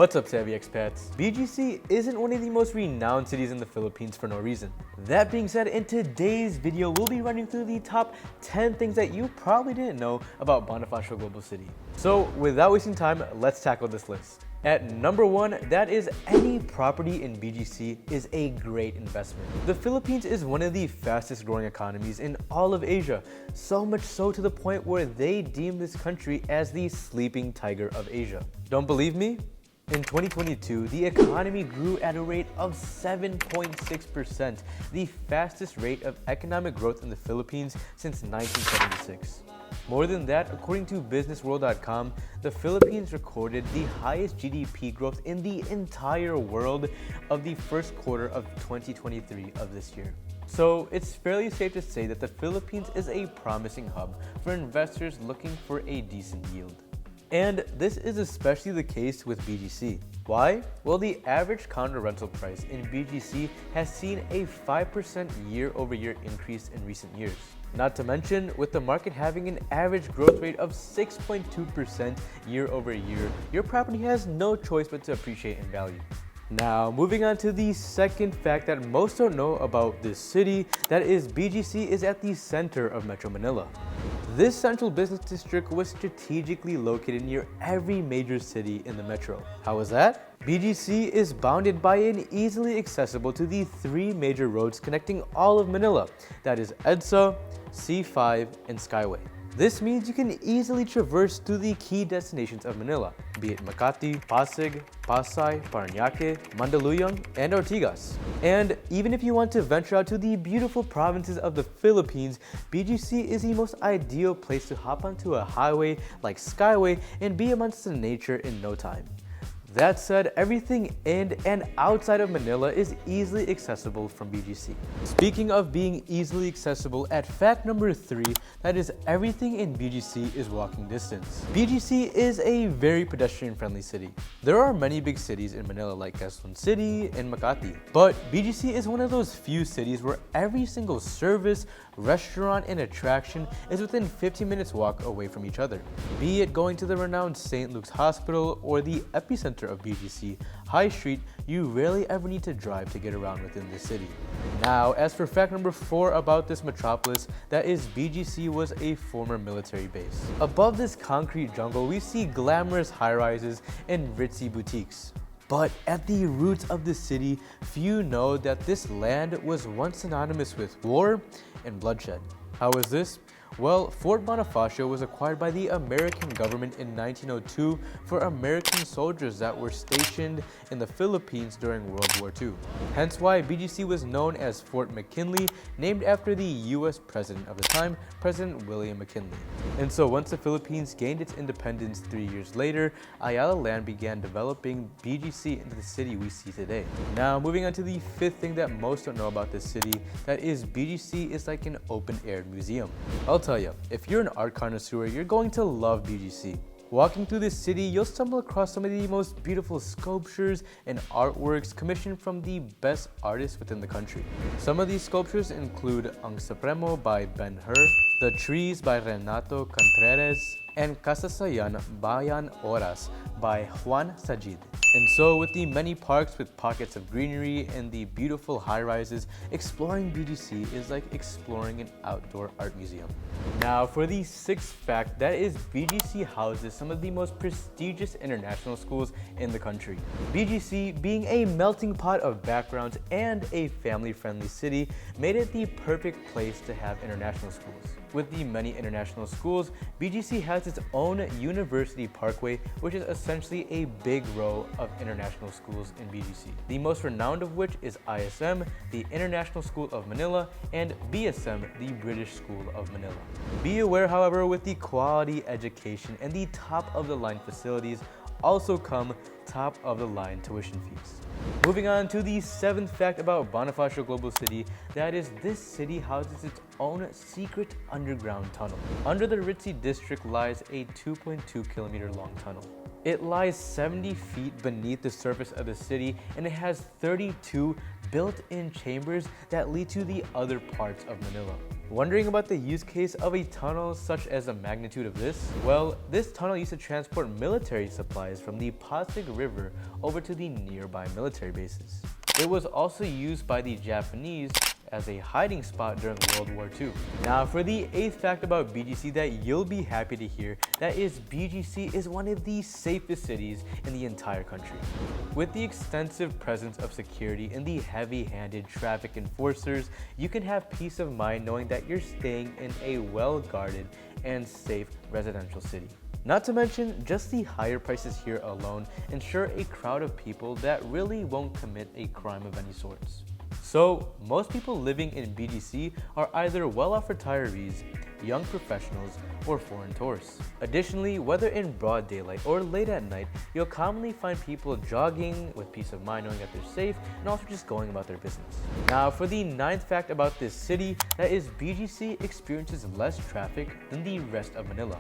What's up, savvy expats? BGC isn't one of the most renowned cities in the Philippines for no reason. That being said, in today's video, we'll be running through the top 10 things that you probably didn't know about Bonifacio Global City. So without wasting time, let's tackle this list. At number 1, that is any property in BGC is a great investment. The Philippines is one of the fastest growing economies in all of Asia, so much so to the point where they deem this country as the sleeping tiger of Asia. Don't believe me? In 2022, the economy grew at a rate of 7.6%, the fastest rate of economic growth in the Philippines since 1976. More than that, according to businessworld.com, the Philippines recorded the highest GDP growth in the entire world of the first quarter of 2023 of this year. So it's fairly safe to say that the Philippines is a promising hub for investors looking for a decent yield. And this is especially the case with BGC. Why? Well, the average condo rental price in BGC has seen a 5% year-over-year increase in recent years. Not to mention, with the market having an average growth rate of 6.2% year-over-year, your property has no choice but to appreciate in value. Now, moving on to the second fact that most don't know about this city, that is BGC is at the center of Metro Manila. This central business district was strategically located near every major city in the metro. How is that? BGC is bounded by and easily accessible to the 3 major roads connecting all of Manila, that is EDSA, C5, and Skyway. This means you can easily traverse to the key destinations of Manila, be it Makati, Pasig, Pasay, Parañaque, Mandaluyong, and Ortigas. And even if you want to venture out to the beautiful provinces of the Philippines, BGC is the most ideal place to hop onto a highway like Skyway and be amongst the nature in no time. That said, everything in and outside of Manila is easily accessible from BGC. Speaking of being easily accessible, at fact number 3, that is everything in BGC is walking distance. BGC is a very pedestrian-friendly city. There are many big cities in Manila like Quezon City and Makati, but BGC is one of those few cities where every single service, restaurant, and attraction is within 15 minutes walk away from each other. Be it going to the renowned St. Luke's Hospital or the epicenter of BGC, High Street, you rarely ever need to drive to get around within the city. Now, as for fact number 4 about this metropolis, that is BGC was a former military base. Above this concrete jungle, we see glamorous high-rises and ritzy boutiques. But at the roots of the city, few know that this land was once synonymous with war and bloodshed. How is this? Well, Fort Bonifacio was acquired by the American government in 1902 for American soldiers that were stationed in the Philippines during World War II. Hence why BGC was known as Fort McKinley, named after the US president of the time, President William McKinley. And so once the Philippines gained its independence 3 years later, Ayala Land began developing BGC into the city we see today. Now, moving on to the 5th thing that most don't know about this city, that is BGC is like an open-air museum. I'll tell you, if you're an art connoisseur, you're going to love BGC. Walking through this city, you'll stumble across some of the most beautiful sculptures and artworks commissioned from the best artists within the country. Some of these sculptures include Ang Supremo by Ben-Hur, The Trees by Renato Contreras, and Kasasayan Bayan Oras by Juan Sajid. And so with the many parks with pockets of greenery and the beautiful high-rises, exploring BGC is like exploring an outdoor art museum. Now for the 6th fact, that is BGC houses some of the most prestigious international schools in the country. BGC, being a melting pot of backgrounds and a family-friendly city, made it the perfect place to have international schools. With the many international schools, BGC has its own University Parkway, which is essentially a big row of international schools in BGC. The most renowned of which is ISM, the International School of Manila, and BSM, the British School of Manila. Be aware, however, with the quality education and the top-of-the-line facilities also come top-of-the-line tuition fees. Moving on to the 7th fact about Bonifacio Global City, that is this city houses its own secret underground tunnel. Under the ritzy district lies a 2.2 kilometer long tunnel. It lies 70 feet beneath the surface of the city, and it has 32 built-in chambers that lead to the other parts of Manila. Wondering about the use case of a tunnel such as the magnitude of this? Well, this tunnel used to transport military supplies from the Pasig River over to the nearby military bases. It was also used by the Japanese as a hiding spot during World War II. Now for the 8th fact about BGC that you'll be happy to hear, that is BGC is one of the safest cities in the entire country. With the extensive presence of security and the heavy-handed traffic enforcers, you can have peace of mind knowing that you're staying in a well-guarded and safe residential city. Not to mention, just the higher prices here alone ensure a crowd of people that really won't commit a crime of any sorts. So, most people living in BGC are either well-off retirees, young professionals, or foreign tourists. Additionally, whether in broad daylight or late at night, you'll commonly find people jogging with peace of mind knowing that they're safe and also just going about their business. Now for the 9th fact about this city, that is BGC experiences less traffic than the rest of Manila.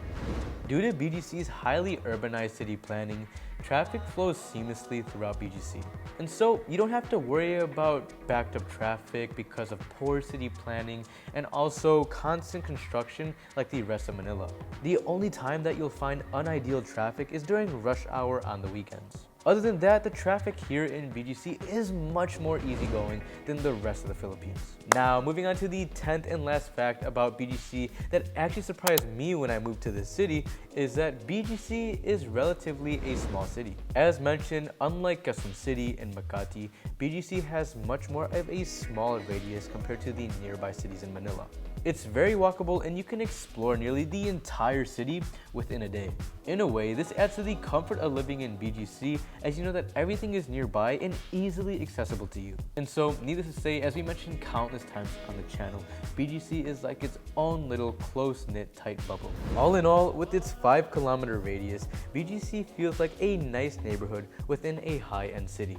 Due to BGC's highly urbanized city planning, traffic flows seamlessly throughout BGC. And so you don't have to worry about backed up traffic because of poor city planning and also constant construction like the rest of Manila. The only time that you'll find unideal traffic is during rush hour on the weekends. Other than that, the traffic here in BGC is much more easygoing than the rest of the Philippines. Now, moving on to the 10th and last fact about BGC that actually surprised me when I moved to this city is that BGC is relatively a small city. As mentioned, unlike Quezon City and Makati, BGC has much more of a small radius compared to the nearby cities in Manila. It's very walkable and you can explore nearly the entire city within a day. In a way, this adds to the comfort of living in BGC as you know that everything is nearby and easily accessible to you. And so, needless to say, as we mentioned countless times on the channel, BGC is like its own little close-knit tight bubble. All in all, with its 5-kilometer radius, BGC feels like a nice neighborhood within a high-end city.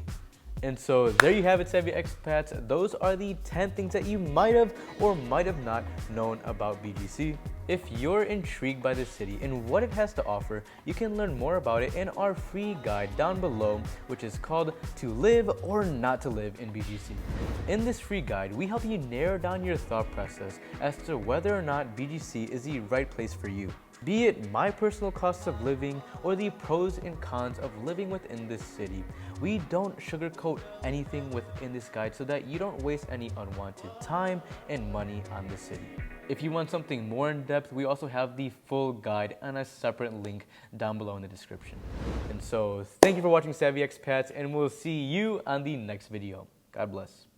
And so there you have it, savvy expats. Those are the 10 things that you might have or might have not known about BGC. If you're intrigued by the city and what it has to offer, you can learn more about it in our free guide down below, which is called To Live or Not to Live in BGC. In this free guide, we help you narrow down your thought process as to whether or not BGC is the right place for you. Be it my personal costs of living or the pros and cons of living within this city, we don't sugarcoat anything within this guide so that you don't waste any unwanted time and money on the city. If you want something more in depth, we also have the full guide and a separate link down below in the description. And so thank you for watching Savvy Expats, and we'll see you on the next video. God bless.